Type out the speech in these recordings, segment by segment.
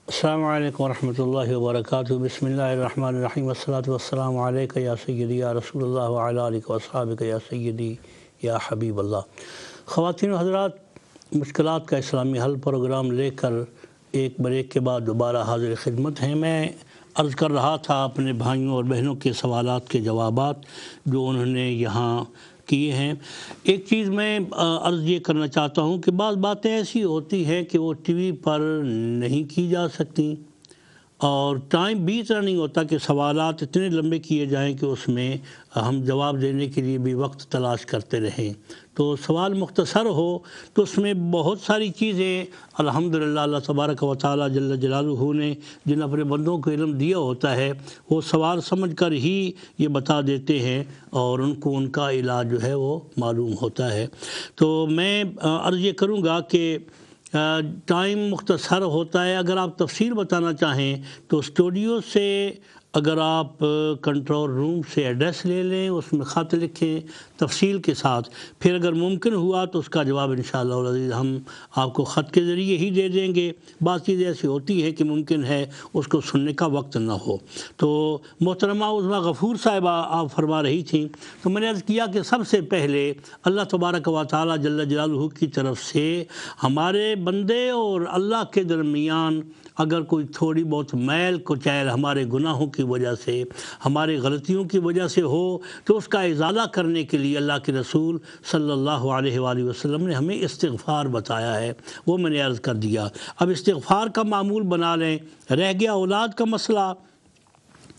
السلام علیکم ورحمۃ اللہ وبرکاتہ۔ بسم اللہ الرحمن الرحیم، والصلاۃ والسلام علیکہ یا سیدی یا رسول اللہ وعلی آلہ وصحبہ یا سیدی یا حبیب اللہ۔ خواتین و حضرات، مشکلات کا اسلامی حل پروگرام لے کر ایک بریک کے بعد دوبارہ حاضر خدمت ہیں۔ میں عرض کر رہا تھا اپنے بھائیوں اور بہنوں کے سوالات کے جوابات جو انہوں نے یہاں کیے ہیں۔ ایک چیز میں عرض یہ کرنا چاہتا ہوں کہ بعض باتیں ایسی ہوتی ہیں کہ وہ ٹی وی پر نہیں کی جا سکتی، اور ٹائم بھی اتنا نہیں ہوتا کہ سوالات اتنے لمبے کیے جائیں کہ اس میں ہم جواب دینے کے لیے بھی وقت تلاش کرتے رہیں۔ تو سوال مختصر ہو تو اس میں بہت ساری چیزیں الحمدللہ اللہ تبارک و تعالی جل جلالہ نے جن اپنے بندوں کو علم دیا ہوتا ہے وہ سوال سمجھ کر ہی یہ بتا دیتے ہیں، اور ان کو ان کا علاج جو ہے وہ معلوم ہوتا ہے۔ تو میں عرض یہ کروں گا کہ ٹائم مختصر ہوتا ہے۔ اگر آپ تفصیل بتانا چاہیں تو اسٹوڈیو سے اگر آپ کنٹرول روم سے ایڈریس لے لیں، اس میں خط لکھیں تفصیل کے ساتھ، پھر اگر ممکن ہوا تو اس کا جواب انشاءاللہ العزیز ہم آپ کو خط کے ذریعے ہی دے دیں گے۔ بعض چیزیں ایسی ہوتی ہے کہ ممکن ہے اس کو سننے کا وقت نہ ہو۔ تو محترمہ عظمیٰ غفور صاحبہ آپ فرما رہی تھیں، تو میں نے عرض کیا کہ سب سے پہلے اللہ تبارک و تعالی جل جلالہ کی طرف سے ہمارے بندے اور اللہ کے درمیان اگر کوئی تھوڑی بہت میل کچیل ہمارے گناہوں کی وجہ سے، ہمارے غلطیوں کی وجہ سے ہو، تو اس کا ازالہ کرنے کے لیے اللہ کے رسول صلی اللہ علیہ وآلہ وسلم نے ہمیں استغفار بتایا ہے، وہ میں نے عرض کر دیا۔ اب استغفار کا معمول بنا لیں۔ رہ گیا اولاد کا مسئلہ،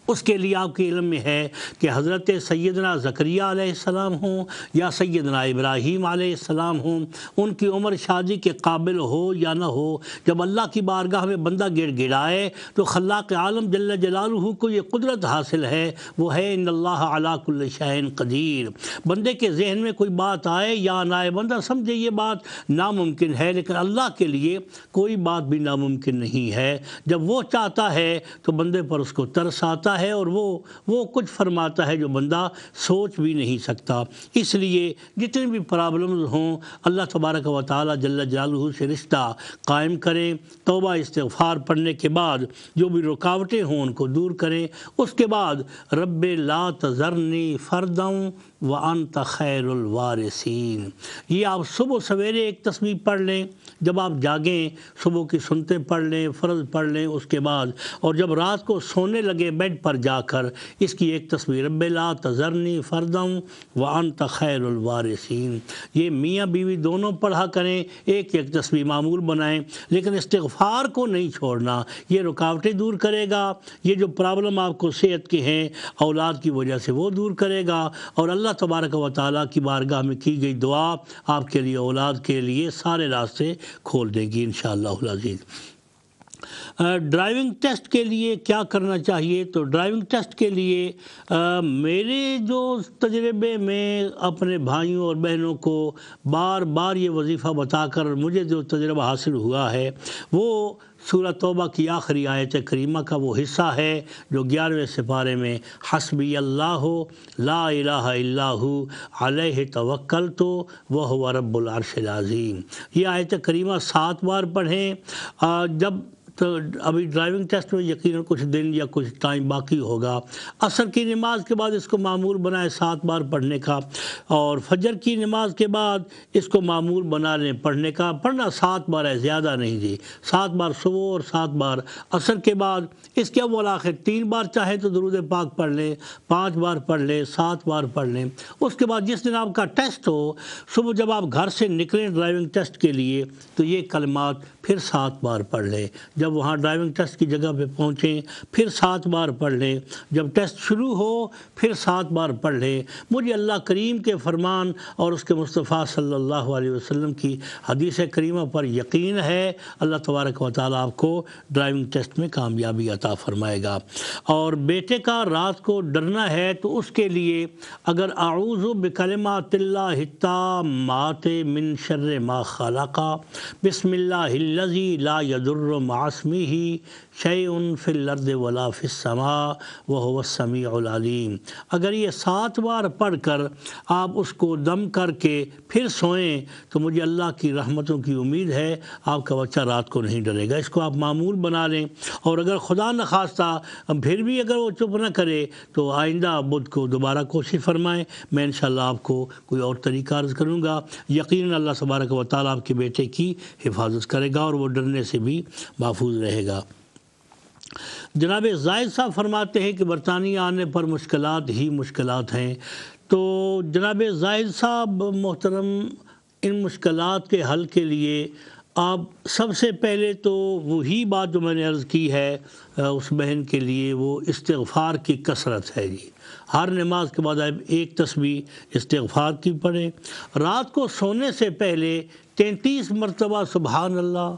اس کے لیے آپ کے علم میں ہے کہ حضرت سیدنا زکریا علیہ السلام ہوں یا سیدنا ابراہیم علیہ السلام ہوں، ان کی عمر شادی کے قابل ہو یا نہ ہو، جب اللہ کی بارگاہ میں بندہ گڑ گڑائے تو خلاق عالم جل جلالہ کو یہ قدرت حاصل ہے، وہ ہے ان اللہ علی کل شیء قدیر۔ بندے کے ذہن میں کوئی بات آئے یا نہ آئے، بندہ سمجھے یہ بات ناممکن ہے، لیکن اللہ کے لیے کوئی بات بھی ناممکن نہیں ہے۔ جب وہ چاہتا ہے تو بندے پر اس کو ترس آتا ہے، اور وہ کچھ فرماتا ہے جو بندہ سوچ بھی نہیں سکتا۔ اس لیے جتنے بھی پرابلمز ہوں اللہ تبارک و تعالی جل جلالہ سے رشتہ قائم کریں، توبہ استغفار پڑھنے کے بعد جو بھی رکاوٹیں ہوں ان کو دور کریں۔ اس کے بعد رب لا تذرنی فردا وانت خیر الوارثین، یہ آپ صبح سویرے ایک تسبیح پڑھ لیں، جب آپ جاگیں صبح کی سنتیں پڑھ لیں، فرض پڑھ لیں، اس کے بعد اور جب رات کو سونے لگے بیڈ پر جا کر اس کی ایک تسبیح رب لا تذرنی فردا وانت خیر الوارثین، یہ میاں بیوی دونوں پڑھا کریں، ایک ایک تسبیح معمول بنائیں، لیکن استغفار کو نہیں چھوڑنا۔ یہ رکاوٹیں دور کرے گا، یہ جو پرابلم آپ کو صحت کے ہیں اولاد کی وجہ سے وہ دور کرے گا، اور اللہ تبارک و تعالیٰ کی بارگاہ میں کی گئی دعا آپ کے لیے اولاد کے لیے سارے راستے کھول دے گی انشاءاللہ العزیز۔ ڈرائیونگ ٹیسٹ کے لیے کیا کرنا چاہیے؟ تو ڈرائیونگ ٹیسٹ کے لیے میرے جو تجربے میں اپنے بھائیوں اور بہنوں کو بار بار یہ وظیفہ بتا کر مجھے جو تجربہ حاصل ہوا ہے وہ سورہ توبہ کی آخری آیت کریمہ کا وہ حصہ ہے جو 11ویں سپارے میں حسبی اللہ لا الہ الا ہو علیہ توکلت وہو رب العرش العظیم، یہ آیت کریمہ 7 بار پڑھیں۔ جب تو ابھی ڈرائیونگ ٹیسٹ میں یقیناً کچھ دن یا کچھ ٹائم باقی ہوگا، عصر کی نماز کے بعد اس کو معمول بنائیں 7 بار پڑھنے کا، اور فجر کی نماز کے بعد اس کو معمول بنا لیں پڑھنے کا۔ پڑھنا 7 بار ہے، زیادہ نہیں جی، 7 بار صبح اور 7 بار عصر کے بعد۔ اس کے اول آخر 3 بار چاہیں تو درود پاک پڑھ لیں، 5 بار پڑھ لیں، 7 بار پڑھ لیں۔ اس کے بعد جس دن آپ کا ٹیسٹ ہو، صبح جب آپ گھر سے نکلیں ڈرائیونگ ٹیسٹ کے لیے تو یہ کلمات پھر 7 بار پڑھ لیں۔ جب وہاں ڈرائیونگ ٹیسٹ کی جگہ پہ پہنچیں پھر 7 بار پڑھ لیں، جب ٹیسٹ شروع ہو پھر 7 بار پڑھ لیں۔ مجھے اللہ کریم کے فرمان اور اس کے مصطفیٰ صلی اللہ علیہ وسلم کی حدیث کریمہ پر یقین ہے اللہ تبارک و تعالیٰ آپ کو ڈرائیونگ ٹیسٹ میں کامیابی عطا فرمائے گا۔ اور بیٹے کا رات کو ڈرنا ہے تو اس کے لیے اگر اعوذ بکلمات اللہ التامات من شر ما خلق، بسم اللہ الذی لا یضر مع اسمہ شیء فی الارض ولا فی السماء وہو السمیع العلیم۔ اگر یہ 7 بار پڑھ کر آپ اس کو دم کر کے پھر سوئیں تو مجھے اللہ کی رحمتوں کی امید ہے آپ کا بچہ رات کو نہیں ڈرے گا۔ اس کو آپ معمول بنا لیں، اور اگر خدا نخواستہ پھر بھی اگر وہ چپ نہ کرے تو آئندہ بدھ کو دوبارہ کوشش فرمائیں، میں انشاءاللہ آپ کو کوئی اور طریقہ عرض کروں گا۔ یقیناً اللہ تبارک و تعالیٰ آپ کے بیٹے کی حفاظت کرے گا اور وہ ڈرنے سے بھی محفوظ رہے گا۔ جناب زاہد صاحب فرماتے ہیں کہ برطانیہ آنے پر مشکلات ہی مشکلات ہیں، تو جناب زاہد صاحب محترم، ان مشکلات کے حل کے لیے آپ سب سے پہلے تو وہی بات جو میں نے عرض کی ہے اس بہن کے لیے، وہ استغفار کی کثرت ہے جی۔ ہر نماز کے بعد آپ ایک تسبیح استغفار کی پڑھیں، رات کو سونے سے پہلے 33 مرتبہ سبحان اللہ،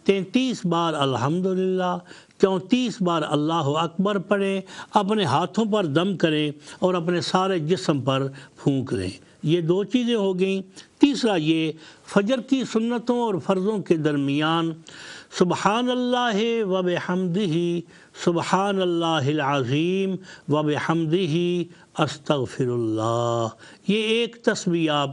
33 بار الحمدللہ، 34 بار اللہ اکبر پڑھیں، اپنے ہاتھوں پر دم کریں اور اپنے سارے جسم پر پھونک لیں۔ یہ 2 چیزیں ہو گئیں۔ تیسرا یہ فجر کی سنتوں اور فرضوں کے درمیان سبحان اللہ و بحمدہ سبحان اللہ العظیم و بحمدہ استغفر اللہ، یہ ایک تسبیح آپ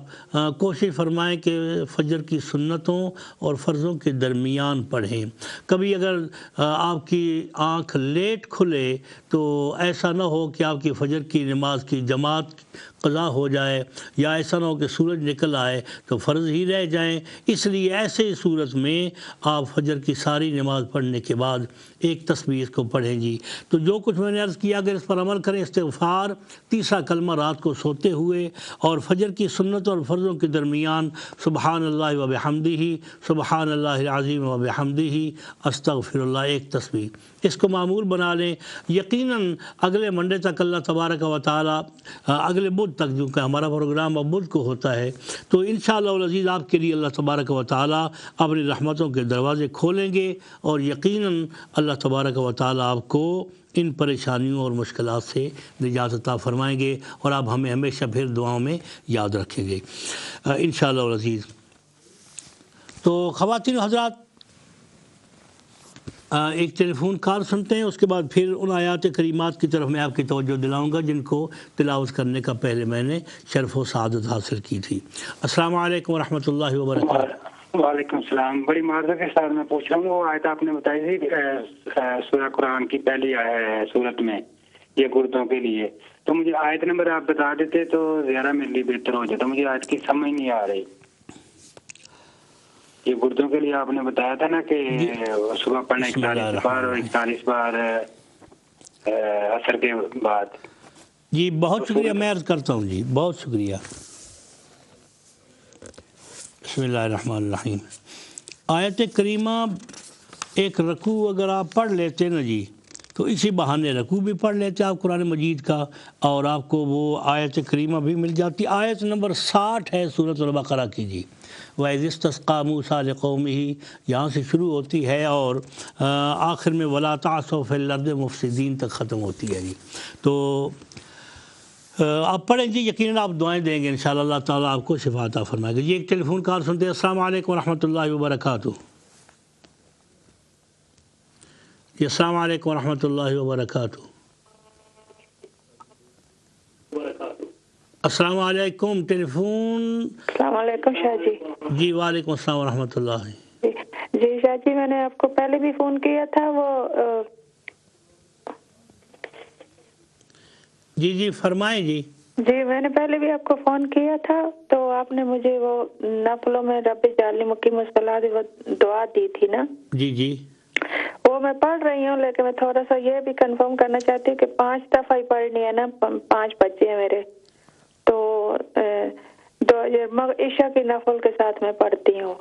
کوشش فرمائیں کہ فجر کی سنتوں اور فرضوں کے درمیان پڑھیں۔ کبھی اگر آپ کی آنکھ لیٹ کھلے تو ایسا نہ ہو کہ آپ کی فجر کی نماز کی جماعت قضا ہو جائے، یا ایسا نہ ہو کہ سورج نکل آئے تو فرض ہی رہ جائیں۔ اس لیے ایسے صورت میں آپ فجر کی ساری نماز پڑھنے کے بعد ایک تسبیح کو پڑھیں جی۔ تو جو کچھ میں نے عرض کیا اگر اس پر عمل کریں، استغفار، تیسرا کلمہ رات کو سوتے ہوئے، اور فجر کی سنت اور فرضوں کے درمیان سبحان اللہ و بحمدہ سبحان اللہ العظیم و بحمدہ استغفر اللہ، ایک تسبیح، اس کو معمول بنا لیں۔ یقیناً اگلے منڈے تک اللہ تبارک و تعالیٰ، اگلے بدھ تک، جو کہ ہمارا پروگرام اب بدھ کو ہوتا ہے، تو انشاءاللہ العزیز آپ کے لیے اللہ تبارک و تعالیٰ اپنی رحمتوں کے دروازے کھولیں گے، اور یقیناً اللہ تبارک و تعالیٰ آپ کو ان پریشانیوں اور مشکلات سے نجات عطا فرمائیں گے، اور آپ ہمیں ہمیشہ پھر دعاؤں میں یاد رکھیں گے انشاءاللہ العزیز۔ تو خواتین و حضرات، ایک ٹیلی فون کال سنتے ہیں، اس کے بعد پھر ان آیات کریمات کی طرف میں آپ کی توجہ دلاؤں گا جن کو تلاوت کرنے کا پہلے میں نے شرف و سعادت حاصل کی تھی۔ السلام علیکم ورحمۃ اللہ وبرکاتہ۔ وعلیکم السلام۔ بڑی معذرت کے ساتھ میں پوچھ رہا ہوں، وہ آیت آپ نے بتائی تھی سورہ قرآن کی پہلی سورت میں، یہ گردوں کے لیے، تو مجھے آیت نمبر آپ بتا دیتے تو زیادہ میرے لیے بہتر ہو جاتا، مجھے آیت کی سمجھ نہیں آ رہی۔ یہ گردوں کے لیے آپ نے بتایا تھا نا کہ صبح پڑھنا 41 بار اور 41 بار عصر کے بعد۔ جی بہت شکریہ، میں عرض کرتا ہوں جی، بہت شکریہ۔ بسم اللہ الرحمن الرحیم۔ آیت کریمہ ایک رکوع اگر آپ پڑھ لیتے نا جی، تو اسی بہانے رکوع بھی پڑھ لیتے آپ قرآن مجید کا، اور آپ کو وہ آیت کریمہ بھی مل جاتی۔ آیت نمبر 60 ہے سورۃ البقرہ کی جی، وَإِذِ اسْتَسْقَىٰ مُوسَىٰ لِقَوْمِهِ، یہاں سے شروع ہوتی ہے اور آخر میں وَلَا تَعْثَوْا فِي الْأَرْضِ مُفْسِدِينَ تک ختم ہوتی ہے جی۔ تو آپ پڑھیں جی، یقیناً آپ دعائیں دیں گے انشاءاللہ، اللہ تعالیٰ آپ کو شفا عطا فرمائے گا۔ جی ایک ٹیلی فون کال سنتے ہیں۔ السلام علیکم ورحمۃ اللہ وبرکاتہ۔ جی السلام علیکم ورحمۃ اللہ وبرکاتہ۔ السلام علیکم، ٹیلی فون۔ السلام علیکم شاہ جی۔ جی وعلیکم السلام ورحمۃ اللہ۔ جی شاہ جی، میں نے آپ کو پہلے بھی فون کیا تھا، وہ جی جی فرمائیں جی۔ جی میں نے پہلے بھی آپ کو فون کیا تھا، تو آپ نے مجھے وہ نفلوں میں رب اجعلنی مقیم الصلاۃ وہ دعا دی تھی نا۔ جی جی وہ میں پڑھ رہی ہوں، لیکن میں تھوڑا سا یہ بھی کنفرم کرنا چاہتی ہوں کہ 5 دفعہ ہی پڑھنی ہے نا، 5 بچے ہیں میرے، تو عشاء کی نفل کے ساتھ میں پڑھتی ہوں۔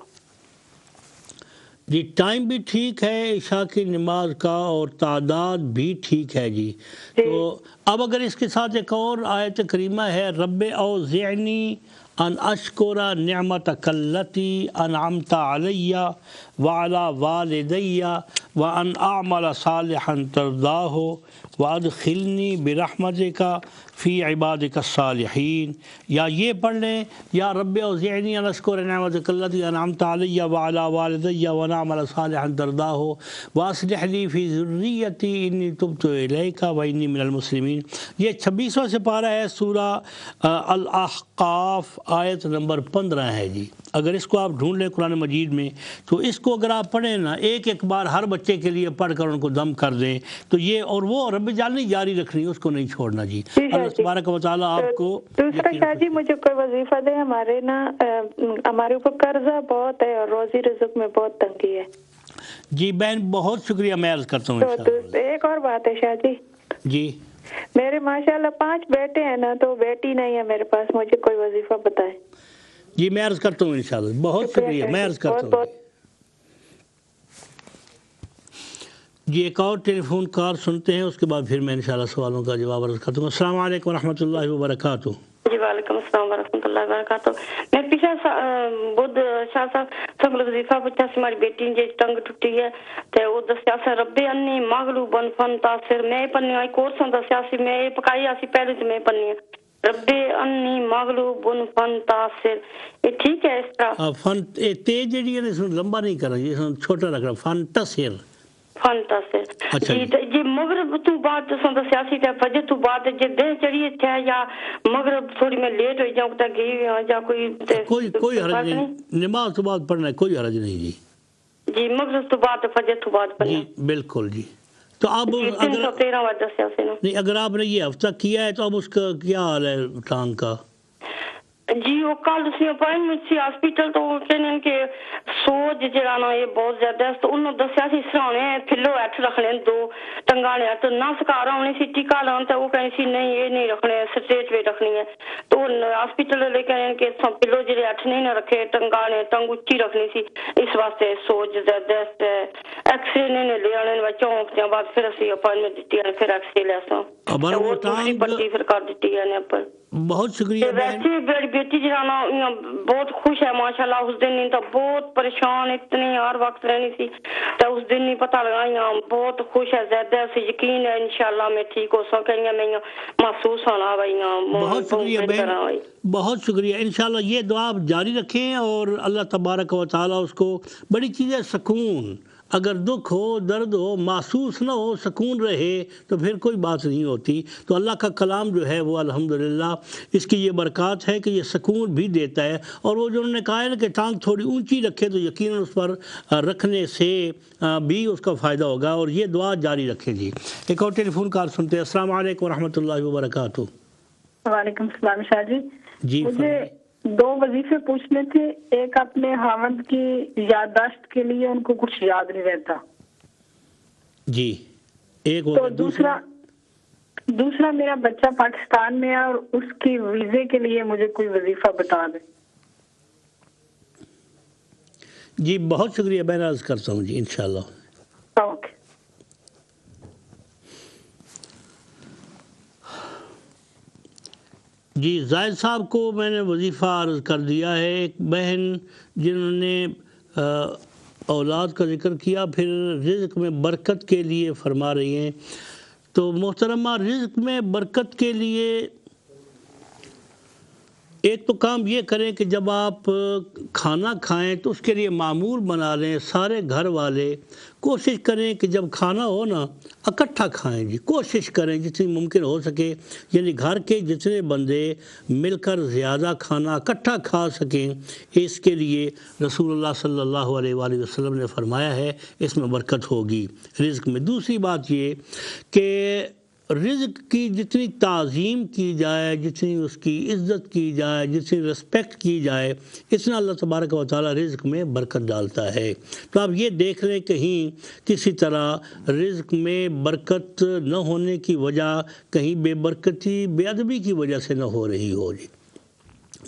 جی ٹائم بھی ٹھیک ہے عشاء کی نماز کا، اور تعداد بھی ٹھیک ہے جی۔ تو اب اگر اس کے ساتھ ایک اور آیت کریمہ ہے، رب اوزعنی ان اشکر نعمتک التی انعمت علی وعلی والدی وان اعمل صالحا ترضاہ وادخلنی برحمتک فی عبادک الصالحین، یا یہ پڑھ لیں یا رب اوزعنی ان اشکر نعمتک التی انعمت علی وعلی والدی وان اعمل صالحا ترضاہ واصلح لی فی ذریتی انی تبت الیک وانی من المسلمین۔ یہ 26واں سپارہ ہے، سورہ الاحقاف، آیت نمبر 15 ہے جی۔ اگر اس کو آپ ڈھونڈ لیں قرآن مجید میں تو اس کو اگر آپ پڑھیں نا ایک بار ہر بچے کے لیے پڑھ کر ان کو دم کر دیں تو یہ، اور وہ رب جانی جاری رکھنی، اس کو نہیں چھوڑنا جی۔ اللہ تبارک و تعالیٰ آپ کو۔ دوسرا شاہ جی مجھے کوئی وظیفہ دے، ہمارے نا ہمارے اوپر قرضہ بہت ہے اور روزی رزق میں بہت تنگی ہے جی بہن، بہت شکریہ، میں عرض کرتا ہوں انشاءاللہ۔ ایک اور بات ہے شاہ جی، جی میرے ماشاءاللہ 5 بیٹے ہیں نا، تو بیٹی نہیں ہے میرے پاس، مجھے کوئی وظیفہ بتائے۔ جی میں عرض کرتا ہوں انشاءاللہ، بہت شکریہ، میں عرض کرتا ہوں جی۔ ایک اور ٹیلی فون کال سنتے ہیں، اس کے بعد پھر میں انشاءاللہ سوالوں کا جواب عرض کرتا ہوں۔ السلام علیکم ورحمۃ اللہ وبرکاتہ۔ جی وعلیکم السلام ورحمۃ اللہ وبرکاتہ۔ میں پیچھے بدھ شاہ صاحب سنگل وظیفہ پوچھا سی، ہماری بیٹی جی ٹنگ ٹوٹی ہے تے وہ دسیا سی رب انی مغلوبن فانتصر، میں پڑھنی ہے کورس دسیا سی، میں یہ پکائی سی پہلے تو میں پڑھنی ہے رب انی مغلوبن فانتصر، یہ ٹھیک ہے اس طرح؟ فن تیز جڑی ہے اس لمبا نہیں کرنا جی، چھوٹا رکھنا، فانتصر فانتصر جی۔ جی مغرب تو بعد تو دسیا سی تے فجر تو بعد جے دن چڑھی ہے یا مغرب تھوڑی میں لیٹ ہو جاؤں تے گئی یا کوئی حرج نہیں، نماز تو بعد پڑھنا ہے، کوئی حرج نہیں جی۔ جی مغرب تو بعد فجر تو بعد پڑھنا جی بالکل جی۔ تو اب اگر آپ نے یہ ہفتہ کیا ہے تو اب اس کا کیا حال ہے ٹانگ کا؟ جی وہ کل اسی اپائنٹمنٹ سی ہاسپٹل تو وہ کہنے کہ سوج جڑا نا یہ بہت زیادہ ہے، تو انہوں دسیا سی سرانے پھلو ہیٹھ رکھنے 2 ٹنگانے تو نہ سکارا ہونی سی ٹیکا لان، تو وہ کہنی سی نہیں یہ نہیں رکھنے، سٹریٹ وے رکھنی ہے، تو ہاسپٹل والے کہنے کہ پلو جڑے ہیٹھ نہیں نہ رکھے، ٹنگانے ٹنگ اچھی رکھنی سی، اس واسطے سوج زیادہ ہے۔ ایکس رے نے لے آنے بچوں ہفتوں بعد پھر اسی اپائنٹمنٹ دیتی ہے، پھر ایکس رے لے سو وہ دوسری پٹی پھر کر دیتی ہے نے پر۔ بہت شکریہ ویسے میری بیٹی جو نا بہت خوش ہے ماشاءاللہ، اس دن نہیں تو بہت پریشان اتنی ہر وقت رہنی سی، تو اس دن نہیں پتہ لگا، بہت خوش ہے، زیادہ سے یقین ہے انشاءاللہ میں ٹھیک ہو سکیں گے، میں محسوس ہونا بھائی۔ بہت شکریہ بہن، بہت شکریہ، انشاءاللہ یہ دعا آپ جاری رکھیں اور اللہ تبارک و تعالیٰ اس کو بڑی چیز ہے سکون، اگر دکھ ہو درد ہو محسوس نہ ہو، سکون رہے تو پھر کوئی بات نہیں ہوتی۔ تو اللہ کا کلام جو ہے وہ الحمدللہ اس کی یہ برکات ہے کہ یہ سکون بھی دیتا ہے، اور وہ جو انہوں نے کہا ہے نا کہ ٹانگ تھوڑی اونچی رکھے تو یقیناً اس پر رکھنے سے بھی اس کا فائدہ ہوگا، اور یہ دعا جاری رکھیں جی۔ ایک اور ٹیلی فون کال سنتے ہیں۔ السلام علیکم ورحمۃ اللہ وبرکاتہ۔ وعلیکم السلام شاہ جی، جی مجھے 2 وظیفے پوچھنے تھے۔ ایک اپنے خاوند کی یادداشت کے لیے، ان کو کچھ یاد نہیں رہتا جی، ایک تو دوسرا میرا بچہ پاکستان میں ہے اور اس کی ویزے کے لیے مجھے کوئی وظیفہ بتا دیں۔ جی بہت شکریہ، میں عرض کرتا ہوں جی انشاءاللہ۔ اوکے۔ جی زائد صاحب کو میں نے وظیفہ عرض کر دیا ہے۔ ایک بہن جنہوں نے اولاد کا ذکر کیا، پھر رزق میں برکت کے لیے فرما رہی ہیں، تو محترمہ رزق میں برکت کے لیے ایک تو کام یہ کریں کہ جب آپ کھانا کھائیں تو اس کے لیے معمول بنا لیں، سارے گھر والے کوشش کریں کہ جب کھانا ہو نا اکٹھا کھائیں جی، کوشش کریں جتنی ممکن ہو سکے، یعنی گھر کے جتنے بندے مل کر زیادہ کھانا اکٹھا کھا سکیں، اس کے لیے رسول اللہ صلی اللہ علیہ وآلہ وسلم نے فرمایا ہے اس میں برکت ہوگی رزق میں۔ دوسری بات یہ کہ رزق کی جتنی تعظیم کی جائے، جتنی اس کی عزت کی جائے، جتنی رسپیکٹ کی جائے، اتنا اللہ تبارک و تعالیٰ رزق میں برکت ڈالتا ہے۔ تو آپ یہ دیکھ لیں کہیں کسی طرح رزق میں برکت نہ ہونے کی وجہ کہیں بے برکتی بے ادبی کی وجہ سے نہ ہو رہی ہو جی۔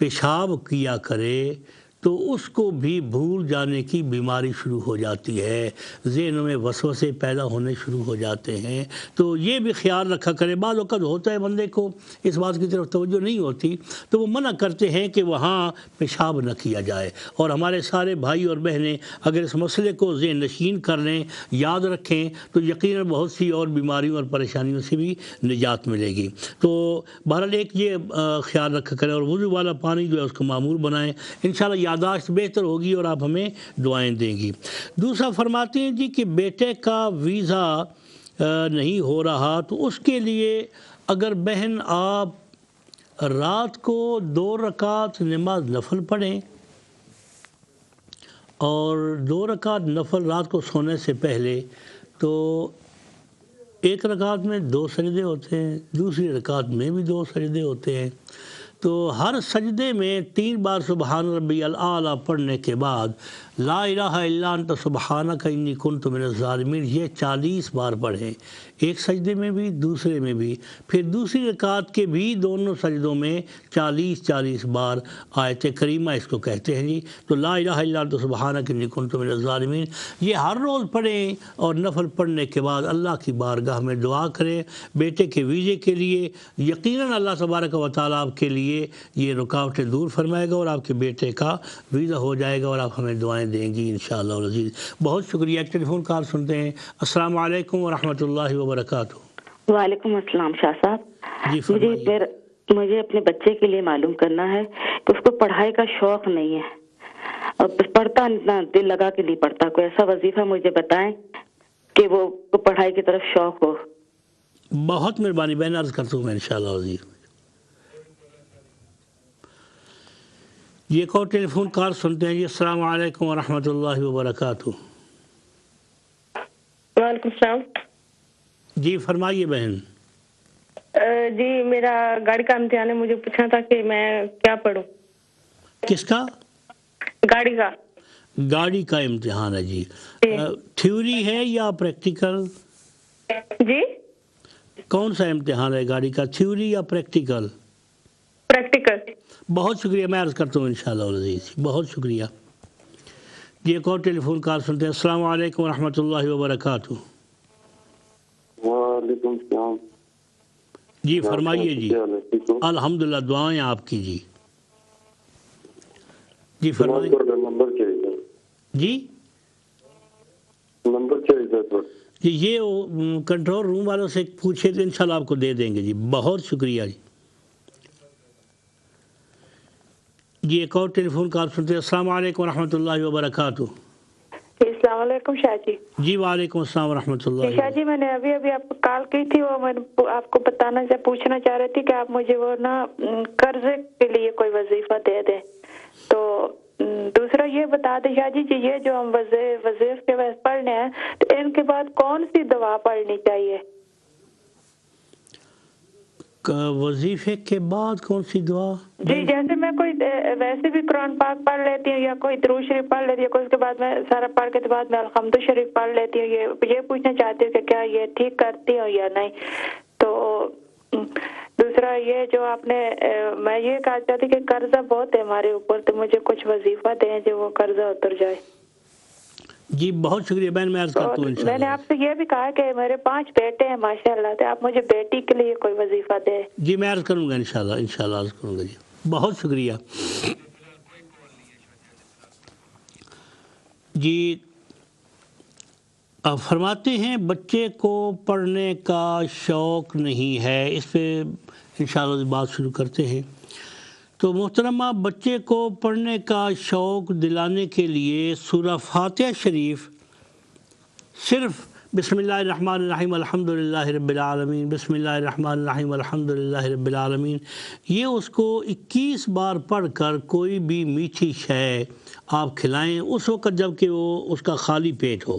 پیشاب کیا کرے تو اس کو بھی بھول جانے کی بیماری شروع ہو جاتی ہے، ذہنوں میں وسوسے پیدا ہونے شروع ہو جاتے ہیں۔ تو یہ بھی خیال رکھا کرے۔ بعض اوقات ہوتا ہے بندے کو اس بات کی طرف توجہ نہیں ہوتی تو وہ منع کرتے ہیں کہ وہاں پیشاب نہ کیا جائے، اور ہمارے سارے بھائی اور بہنیں اگر اس مسئلے کو ذہن نشین کر لیں، یاد رکھیں، تو یقیناً بہت سی اور بیماریوں اور پریشانیوں سے بھی نجات ملے گی۔ تو بہرحال ایک یہ خیال رکھا کریں، اور وضو والا پانی جو ہے اس کو معمول بنائیں، انشاءاللہ یادداشت بہتر ہوگی اور آپ ہمیں دعائیں دیں گی۔ دوسرا فرماتے ہیں جی کہ بیٹے کا ویزا نہیں ہو رہا تو اس کے لیے اگر بہن آپ رات کو 2 رکعت نماز نفل پڑھیں، اور 2 رکعت نفل رات کو سونے سے پہلے، تو ایک رکعت میں 2 سجدے ہوتے ہیں، دوسری رکعت میں بھی 2 سجدے ہوتے ہیں، تو ہر سجدے میں 3 بار سبحان ربی الاعلیٰ پڑھنے کے بعد لا الہ الا انت سبحانک انی کنت من الظالمین یہ 40 بار پڑھیں، ایک سجدے میں بھی دوسرے میں بھی، پھر دوسری رکعت کے بھی دونوں سجدوں میں 40 بار آیت کریمہ اس کو کہتے ہیں جی۔ تو لا الہ الا انت سبحانک انی کنت من الظالمین یہ ہر روز پڑھیں، اور نفل پڑھنے کے بعد اللہ کی بارگاہ میں دعا کریں بیٹے کے ویزے کے لیے۔ یقیناً اللہ تبارک و تعالیٰ آپ کے لیے یہ رکاوٹیں دور فرمائے گا، اور آپ کے بیٹے کا ویزا ہو جائے گا، اور آپ ہمیں دعائیں دیں گی انشاءاللہ العزیز۔ بہت شکریہ۔ ایک ٹیلی فون کال سنتے ہیں۔ السلام علیکم ورحمۃ اللہ وبرکاتہ۔ وعلیکم السلام شاہ صاحب، جی فرمائیے۔ مجھے اپنے بچے کے لیے معلوم کرنا ہے کہ اس کو پڑھائی کا شوق نہیں ہے، اور پڑھتا اتنا دل لگا کے نہیں پڑھتا، کوئی ایسا وظیفہ مجھے بتائیں کہ وہ پڑھائی کی طرف شوق ہو۔ بہت مہربانی بہن، عرض کرتا ہوں میں انشاءاللہ العزیز۔ یہ ایک اور ٹیلی فون کال سنتے ہیں جی۔ السلام علیکم ورحمۃ اللہ وبرکاتہ۔ وعلیکم السلام۔ جی فرمائیے بہن۔ جی میرا گاڑی کا امتحان ہے، مجھے پوچھنا تھا کہ میں کیا پڑھوں۔ کس کا؟ گاڑی کا۔ گاڑی کا امتحان ہے جی۔ تھیوری ہے یا پریکٹیکل؟ جی کون سا امتحان ہے گاڑی کا، تھیوری یا پریکٹیکل؟ پریکٹیکل۔ بہت شکریہ، میں عرض کرتا ہوں انشاءاللہ العزیز، بہت شکریہ۔ یہ ایک اور ٹیلی فون کال سنتے ہیں۔ السلام علیکم ورحمۃ اللہ وبرکاتہ۔ وعلیکم السلام۔ جی فرمائیے جی۔ الحمدللہ، دعائیں آپ کی جی۔ جی فرمائیے نمبر چاہیے جی۔ نمبر چاہیے جی یہ کنٹرول روم والوں سے پوچھے تو انشاءاللہ آپ کو دے دیں گے جی۔ بہت شکریہ جی۔ جی ایک اور ٹیلی فون کال سنتے ہیں۔ السلام علیکم ورحمۃ اللہ وبرکاتہ۔ السلام علیکم شاہ جی۔ جی وعلیکم السلام ورحمۃ اللہ۔ شاہ جی میں نے ابھی آپ کو کال کی تھی، وہ میں آپ کو پوچھنا چاہ رہی تھی کہ آپ مجھے وہ نا قرضے کے لیے کوئی وظیفہ دے دیں۔ تو دوسرا یہ بتا دیں شاہ جی یہ جو ہم وظیفے کے وقت پڑھنے ہیں تو ان کے بعد کون سی دعا پڑھنی چاہیے؟ وظیفے کے بعد کون سی دعا؟ جی جیسے میں کوئی ویسے بھی قرآن پاک پڑھ لیتی ہوں، یا کوئی درود شریف پڑھ لیتی ہوں، اس کے بعد میں سارا پڑھ کے بعد میں الحمد شریف پڑھ لیتی ہوں۔ یہ پوچھنا چاہتی ہوں کہ کیا یہ ٹھیک کرتی ہوں یا نہیں۔ تو دوسرا یہ جو آپ نے میں یہ کہا چاہتی کہ قرضہ بہت ہے ہمارے اوپر، تو مجھے کچھ وظیفہ دیں جو وہ قرضہ اتر جائے۔ جی بہت شکریہ بہن، میں عرض کرتا ہوں انشاءاللہ۔ میں نے آپ سے یہ بھی کہا کہ میرے 5 بیٹے ہیں ماشاءاللہ، تو آپ مجھے بیٹی کے لیے کوئی وظیفہ دیں۔ جی میں عرض کروں گا انشاءاللہ عرض کروں گا جی۔ بہت شکریہ جی۔ اب فرماتے ہیں بچے کو پڑھنے کا شوق نہیں ہے، اس پہ انشاءاللہ بات شروع کرتے ہیں۔ تو محترمہ، بچے کو پڑھنے کا شوق دلانے کے لیے سورہ فاتحہ شریف صرف بسم اللہ الرحمن الرحیم الحمدللہ رب العالمین، بسم اللہ الرحمن الرحیم الحمدللہ رب العالمین، یہ اس کو 21 بار پڑھ کر کوئی بھی میٹھی شے آپ کھلائیں، اس وقت جب کہ وہ اس کا خالی پیٹ ہو،